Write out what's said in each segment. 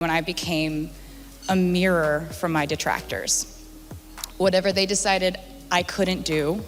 when I became a mirror for my detractors. Whatever they decided I couldn't do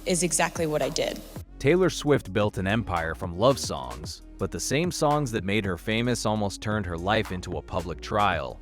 is exactly what I did. Taylor Swift built an empire from love songs, but the same songs that made her famous almost turned her life into a public trial.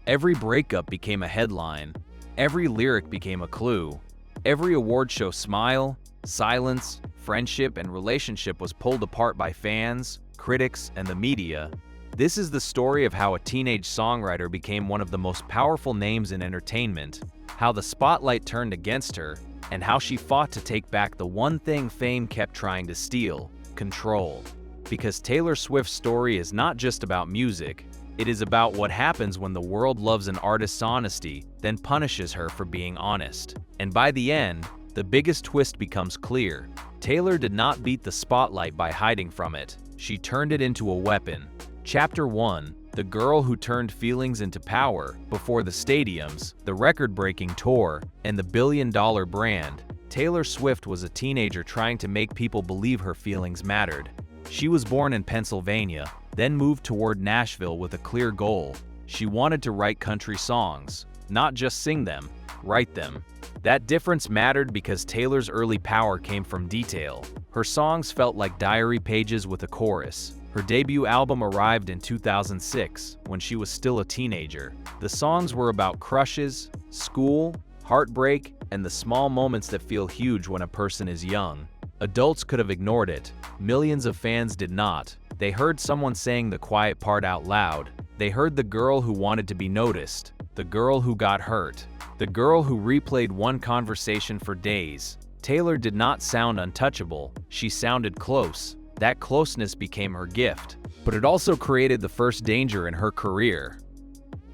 Every breakup became a headline, every lyric became a clue, every award show smile, silence, friendship, and relationship was pulled apart by fans, critics, and the media. This is the story of how a teenage songwriter became one of the most powerful names in entertainment, how the spotlight turned against her, and how she fought to take back the one thing fame kept trying to steal: control. Because Taylor Swift's story is not just about music, it is about what happens when the world loves an artist's honesty, then punishes her for being honest. And by the end, the biggest twist becomes clear. Taylor did not beat the spotlight by hiding from it. She turned it into a weapon. Chapter 1: The girl who turned feelings into power. Before the stadiums, the record-breaking tour, and the billion-dollar brand, Taylor Swift was a teenager trying to make people believe her feelings mattered. She was born in Pennsylvania, then moved toward Nashville with a clear goal. She wanted to write country songs, not just sing them, write them. That difference mattered because Taylor's early power came from detail. Her songs felt like diary pages with a chorus. Her debut album arrived in 2006, when she was still a teenager. The songs were about crushes, school, heartbreak, and the small moments that feel huge when a person is young. Adults could have ignored it. Millions of fans did not. They heard someone saying the quiet part out loud. They heard the girl who wanted to be noticed, the girl who got hurt, the girl who replayed one conversation for days. Taylor did not sound untouchable. She sounded close. That closeness became her gift, but it also created the first danger in her career.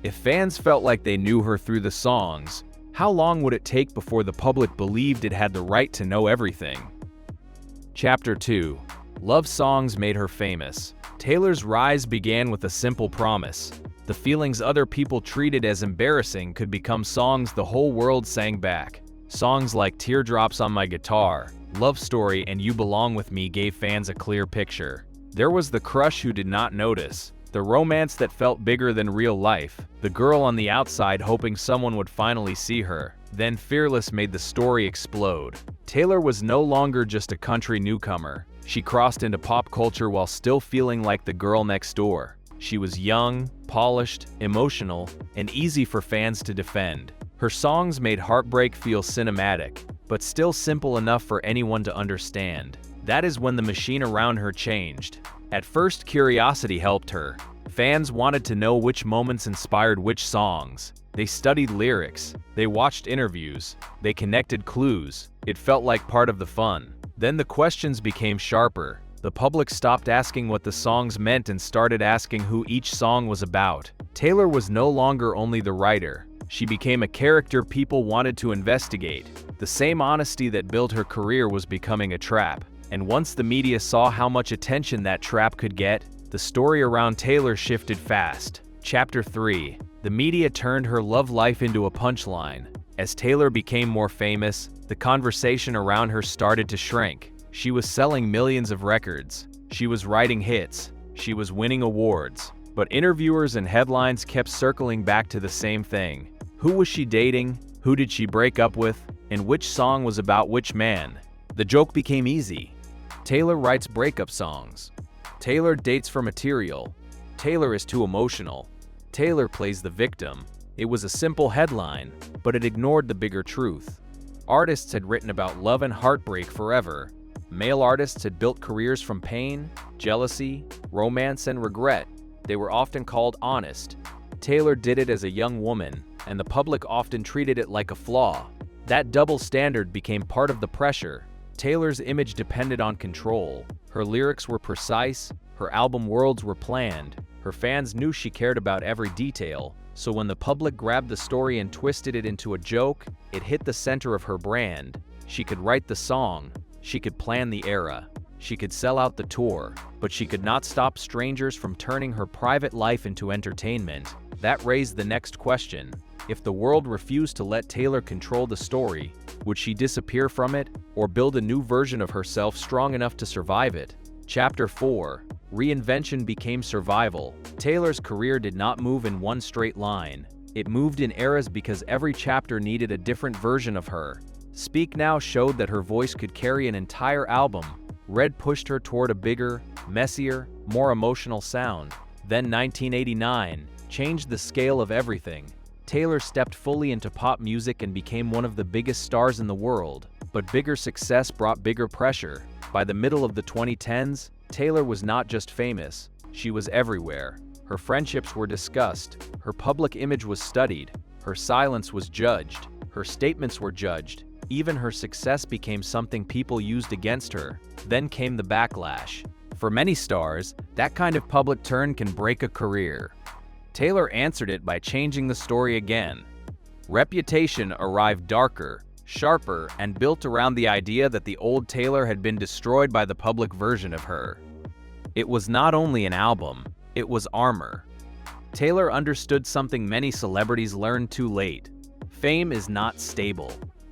If fans felt like they knew her through the songs, how long would it take before the public believed it had the right to know everything? Chapter 2: Love songs made her famous. Taylor's rise began with a simple promise. The feelings other people treated as embarrassing could become songs the whole world sang back. Songs like Teardrops on My Guitar, Love Story, and You Belong With Me gave fans a clear picture. There was the crush who did not notice, the romance that felt bigger than real life, the girl on the outside hoping someone would finally see her. Then Fearless made the story explode. Taylor was no longer just a country newcomer. She crossed into pop culture while still feeling like the girl next door. She was young, polished, emotional, and easy for fans to defend. Her songs made heartbreak feel cinematic, but still simple enough for anyone to understand. That is when the machine around her changed. At first, curiosity helped her. Fans wanted to know which moments inspired which songs. They studied lyrics, they watched interviews, they connected clues. It felt like part of the fun. Then the questions became sharper. The public stopped asking what the songs meant and started asking who each song was about. Taylor was no longer only the writer. She became a character people wanted to investigate. The same honesty that built her career was becoming a trap. And once the media saw how much attention that trap could get, the story around Taylor shifted fast. Chapter 3: The media turned her love life into a punchline. As Taylor became more famous, the conversation around her started to shrink. She was selling millions of records. She was writing hits. She was winning awards. But interviewers and headlines kept circling back to the same thing. Who was she dating? Who did she break up with? And which song was about which man? The joke became easy. Taylor writes breakup songs. Taylor dates for material. Taylor is too emotional. Taylor plays the victim. It was a simple headline, but it ignored the bigger truth. Artists had written about love and heartbreak forever. Male artists had built careers from pain, jealousy, romance, and regret. They were often called honest. Taylor did it as a young woman, and the public often treated it like a flaw. That double standard became part of the pressure. Taylor's image depended on control. Her lyrics were precise, her album worlds were planned. Her fans knew she cared about every detail, so when the public grabbed the story and twisted it into a joke, it hit the center of her brand. She could write the song, she could plan the era, she could sell out the tour, but she could not stop strangers from turning her private life into entertainment. That raised the next question. If the world refused to let Taylor control the story, would she disappear from it, or build a new version of herself strong enough to survive it? Chapter 4: reinvention became survival. Taylor's career did not move in one straight line. It moved in eras because every chapter needed a different version of her. Speak Now showed that her voice could carry an entire album. Red pushed her toward a bigger, messier, more emotional sound. Then 1989 changed the scale of everything. Taylor stepped fully into pop music and became one of the biggest stars in the world. But bigger success brought bigger pressure. By the middle of the 2010s, Taylor was not just famous, she was everywhere. Her friendships were discussed, her public image was studied, her silence was judged, her statements were judged. Even her success became something people used against her. Then came the backlash. For many stars, that kind of public turn can break a career. Taylor answered it by changing the story again. Reputation arrived darker, sharper, and built around the idea that the old Taylor had been destroyed by the public version of her. It was not only an album, it was armor. Taylor understood something many celebrities learned too late. Fame is not stable.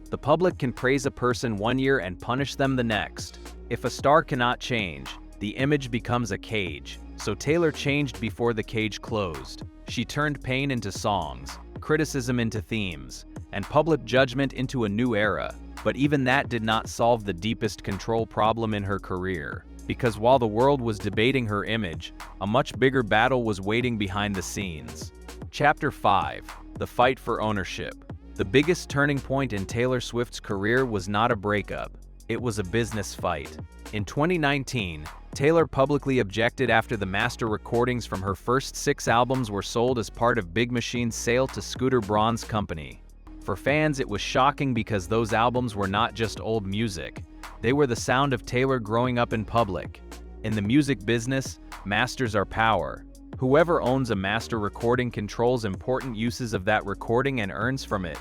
The public can praise a person one year and punish them the next. If a star cannot change, the image becomes a cage. So Taylor changed before the cage closed. She turned pain into songs, criticism into themes, and public judgment into a new era. But even that did not solve the deepest control problem in her career. Because while the world was debating her image, a much bigger battle was waiting behind the scenes. Chapter 5: The Fight for Ownership. The biggest turning point in Taylor Swift's career was not a breakup. It was a business fight. In 2019, Taylor publicly objected after the master recordings from her first 6 albums were sold as part of Big Machine's sale to Scooter Braun's company. For fans, it was shocking because those albums were not just old music. They were the sound of Taylor growing up in public. In the music business, masters are power. Whoever owns a master recording controls important uses of that recording and earns from it.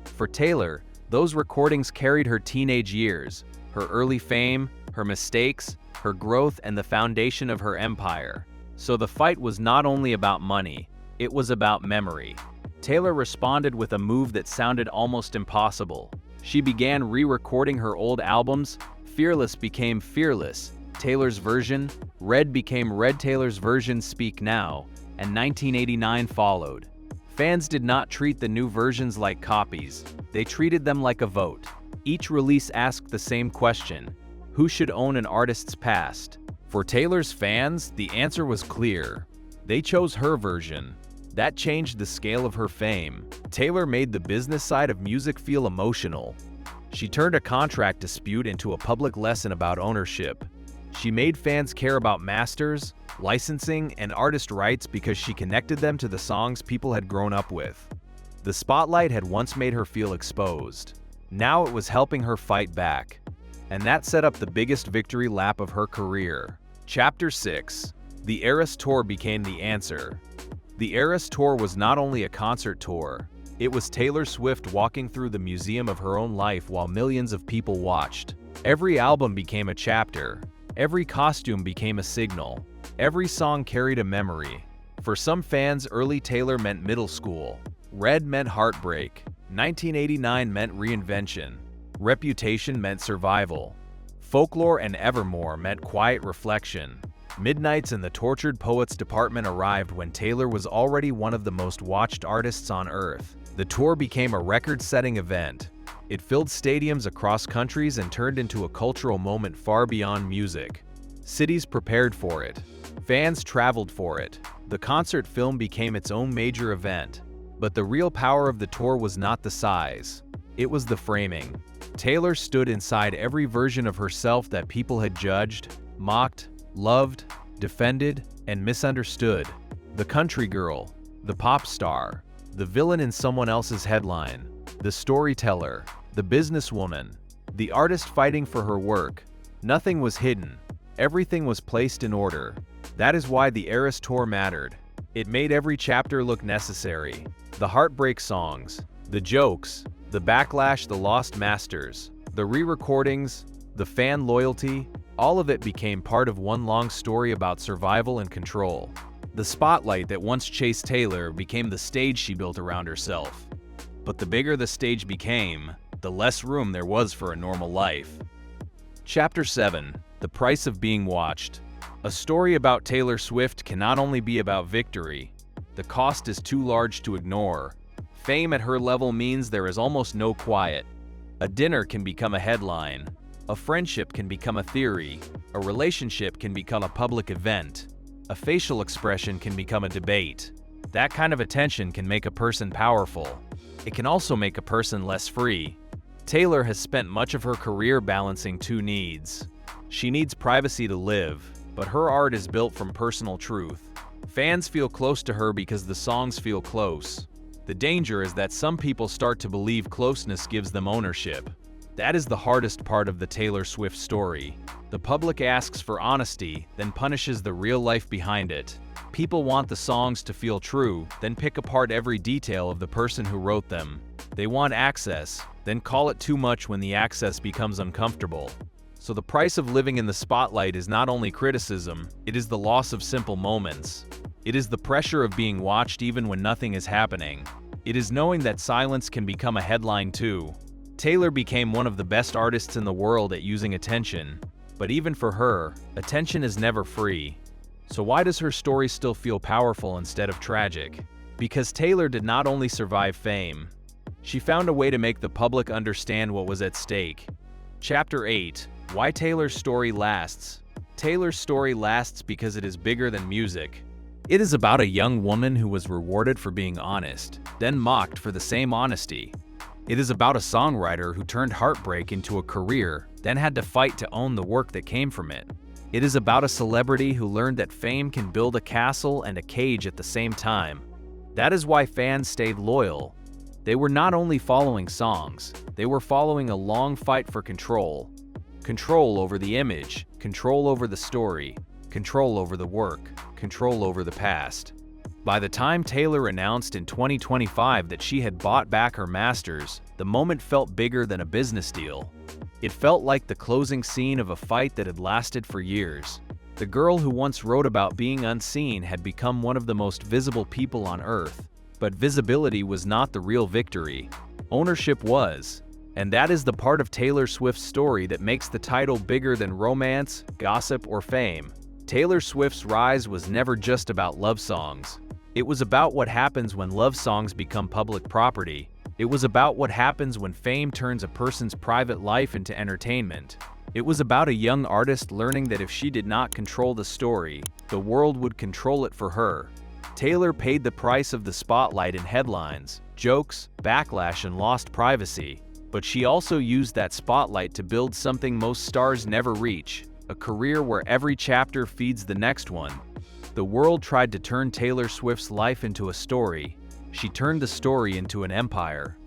For Taylor, those recordings carried her teenage years, her early fame, her mistakes, her growth, and the foundation of her empire. So the fight was not only about money, it was about memory. Taylor responded with a move that sounded almost impossible. She began re-recording her old albums. Fearless became Fearless, Taylor's version. Red became Red, Taylor's version. Speak Now, and 1989 followed. Fans did not treat the new versions like copies. They treated them like a vote. Each release asked the same question: who should own an artist's past? For Taylor's fans, the answer was clear. They chose her version. That changed the scale of her fame. Taylor made the business side of music feel emotional. She turned a contract dispute into a public lesson about ownership. She made fans care about masters, licensing, and artist rights because she connected them to the songs people had grown up with. The spotlight had once made her feel exposed. Now it was helping her fight back. And that set up the biggest victory lap of her career. Chapter 6: The Eras Tour became the answer. The Eras Tour was not only a concert tour, it was Taylor Swift walking through the museum of her own life while millions of people watched. Every album became a chapter. Every costume became a signal. Every song carried a memory. For some fans, early Taylor meant middle school. Red meant heartbreak. 1989 meant reinvention. Reputation meant survival. Folklore and Evermore meant quiet reflection. Midnights and the Tortured Poets Department arrived when Taylor was already one of the most watched artists on Earth. The tour became a record-setting event. It filled stadiums across countries and turned into a cultural moment far beyond music. Cities prepared for it. Fans traveled for it. The concert film became its own major event. But the real power of the tour was not the size. It was the framing. Taylor stood inside every version of herself that people had judged, mocked, loved, defended, and misunderstood. The country girl, the pop star, the villain in someone else's headline, the storyteller, the businesswoman, the artist fighting for her work. Nothing was hidden. Everything was placed in order. That is why the Eras Tour mattered. It made every chapter look necessary. The heartbreak songs, the jokes, the backlash, the lost masters, the re-recordings, the fan loyalty, all of it became part of one long story about survival and control. The spotlight that once chased Taylor became the stage she built around herself. But the bigger the stage became, the less room there was for a normal life. Chapter 7: The Price of Being Watched. A story about Taylor Swift can not only be about victory, the cost is too large to ignore. Fame at her level means there is almost no quiet. A dinner can become a headline. A friendship can become a theory. A relationship can become a public event. A facial expression can become a debate. That kind of attention can make a person powerful. It can also make a person less free. Taylor has spent much of her career balancing two needs. She needs privacy to live, but her art is built from personal truth. Fans feel close to her because the songs feel close. The danger is that some people start to believe closeness gives them ownership. That is the hardest part of the Taylor Swift story. The public asks for honesty, then punishes the real life behind it. People want the songs to feel true, then pick apart every detail of the person who wrote them. They want access, then call it too much when the access becomes uncomfortable. So the price of living in the spotlight is not only criticism, it is the loss of simple moments. It is the pressure of being watched even when nothing is happening. It is knowing that silence can become a headline too. Taylor became one of the best artists in the world at using attention. But even for her, attention is never free. So why does her story still feel powerful instead of tragic? Because Taylor did not only survive fame, she found a way to make the public understand what was at stake. Chapter 8: Why Taylor's Story Lasts. Taylor's story lasts because it is bigger than music. It is about a young woman who was rewarded for being honest, then mocked for the same honesty. It is about a songwriter who turned heartbreak into a career, then had to fight to own the work that came from it. It is about a celebrity who learned that fame can build a castle and a cage at the same time. That is why fans stayed loyal. They were not only following songs, they were following a long fight for control. Control over the image, control over the story, control over the work, control over the past. By the time Taylor announced in 2025 that she had bought back her masters, the moment felt bigger than a business deal. It felt like the closing scene of a fight that had lasted for years. The girl who once wrote about being unseen had become one of the most visible people on Earth. But visibility was not the real victory. Ownership was. And that is the part of Taylor Swift's story that makes the title bigger than romance, gossip, or fame. Taylor Swift's rise was never just about love songs. It was about what happens when love songs become public property. It was about what happens when fame turns a person's private life into entertainment. It was about a young artist learning that if she did not control the story, the world would control it for her. Taylor paid the price of the spotlight in headlines, jokes, backlash, and lost privacy. But she also used that spotlight to build something most stars never reach, a career where every chapter feeds the next one. The world tried to turn Taylor Swift's life into a story. She turned the story into an empire.